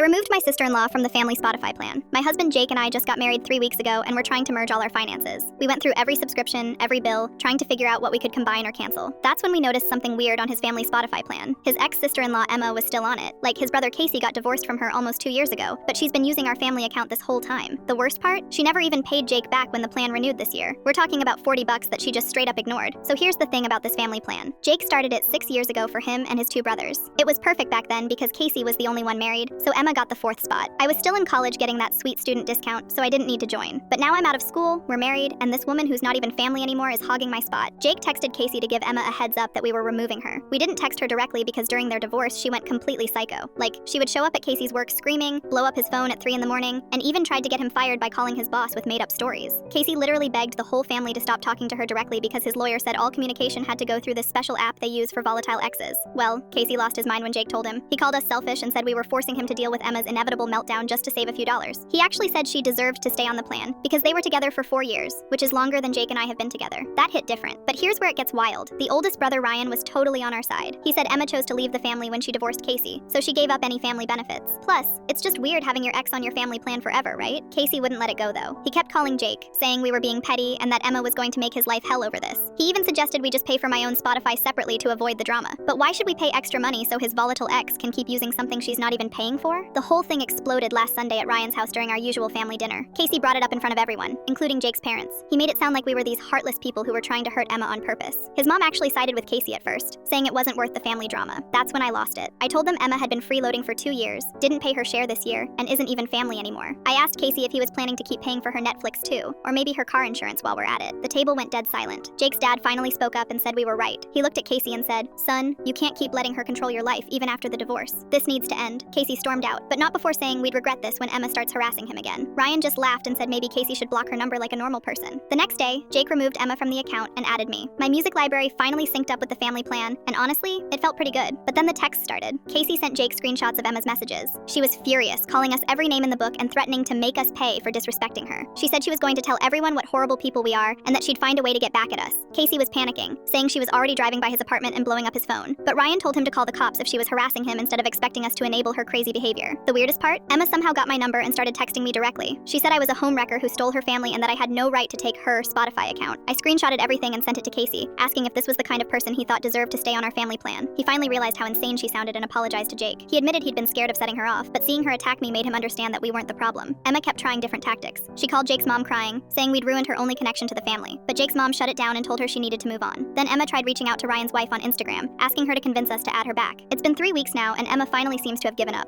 removed my sister-in-law from the family Spotify plan. My husband Jake and I just got married 3 weeks ago and we're trying to merge all our finances. We went through every subscription, every bill, trying to figure out what we could combine or cancel. That's when we noticed something weird on his family Spotify plan. His ex-sister-in-law Emma was still on it. Like, his brother Casey got divorced from her almost 2 years ago, but she's been using our family account this whole time. The worst part? She never even paid Jake back when the plan renewed this year. We're talking about $40 that she just straight up ignored. So here's the thing about this family plan. Jake started it 6 years ago for him and his 2 brothers. It was perfect back then because Casey was the only one married, so Emma got the 4th spot. I was still in college getting that sweet student discount, so I didn't need to join. But now I'm out of school, we're married, and this woman who's not even family anymore is hogging my spot. Jake texted Casey to give Emma a heads up that we were removing her. We didn't text her directly because during their divorce, she went completely psycho. Like, she would show up at Casey's work screaming, blow up his phone at 3 in the morning, and even tried to get him fired by calling his boss with made-up stories. Casey literally begged the whole family to stop talking to her directly because his lawyer said all communication had to go through this special app they use for volatile exes. Well, Casey lost his mind when Jake told him. He called us selfish and said we were forcing him to deal with Emma's inevitable meltdown just to save a few dollars. He actually said she deserved to stay on the plan because they were together for 4 years, which is longer than Jake and I have been together. That hit different. But here's where it gets wild. The oldest brother Ryan was totally on our side. He said Emma chose to leave the family when she divorced Casey, so she gave up any family benefits. Plus, it's just weird having your ex on your family plan forever, right? Casey wouldn't let it go though. He kept calling Jake, saying we were being petty and that Emma was going to make his life hell over this. He even suggested we just pay for my own Spotify separately to avoid the drama. But why should we pay extra money so his volatile ex can keep using something she's not even paying for? The whole thing exploded last Sunday at Ryan's house during our usual family dinner. Casey brought it up in front of everyone, including Jake's parents. He made it sound like we were these heartless people who were trying to hurt Emma on purpose. His mom actually sided with Casey at first, saying it wasn't worth the family drama. That's when I lost it. I told them Emma had been freeloading for 2 years, didn't pay her share this year, and isn't even family anymore. I asked Casey if he was planning to keep paying for her Netflix too, or maybe her car insurance while we're at it. The table went dead silent. Jake's dad finally spoke up and said we were right. He looked at Casey and said, "Son, you can't keep letting her control your life even after the divorce. This needs to end." Casey stormed out, but not before saying we'd regret this when Emma starts harassing him again. Ryan just laughed and said maybe Casey should block her number like a normal person. The next day, Jake removed Emma from the account and added me. My music library finally synced up with the family plan, and honestly, it felt pretty good. But then the text started. Casey sent Jake screenshots of Emma's messages. She was furious, calling us every name in the book and threatening to make us pay for disrespecting her. She said she was going to tell everyone what horrible people we are and that she'd find a way to get back at us. Casey was panicking, saying she was already driving by his apartment and blowing up his phone. But Ryan told him to call the cops if she was harassing him instead of expecting us to enable her crazy behavior. The weirdest part? Emma somehow got my number and started texting me directly. She said I was a homewrecker who stole her family and that I had no right to take her Spotify account. I screenshotted everything and sent it to Casey, asking if this was the kind of person he thought deserved to stay on our family plan. He finally realized how insane she sounded and apologized to Jake. He admitted he'd been scared of setting her off, but seeing her attack me made him understand that we weren't the problem. Emma kept trying different tactics. She called Jake's mom crying, saying we'd ruined her only connection to the family. But Jake's mom shut it down and told her she needed to move on. Then Emma tried reaching out to Ryan's wife on Instagram, asking her to convince us to add her back. It's been 3 weeks now, and Emma finally seems to have given up.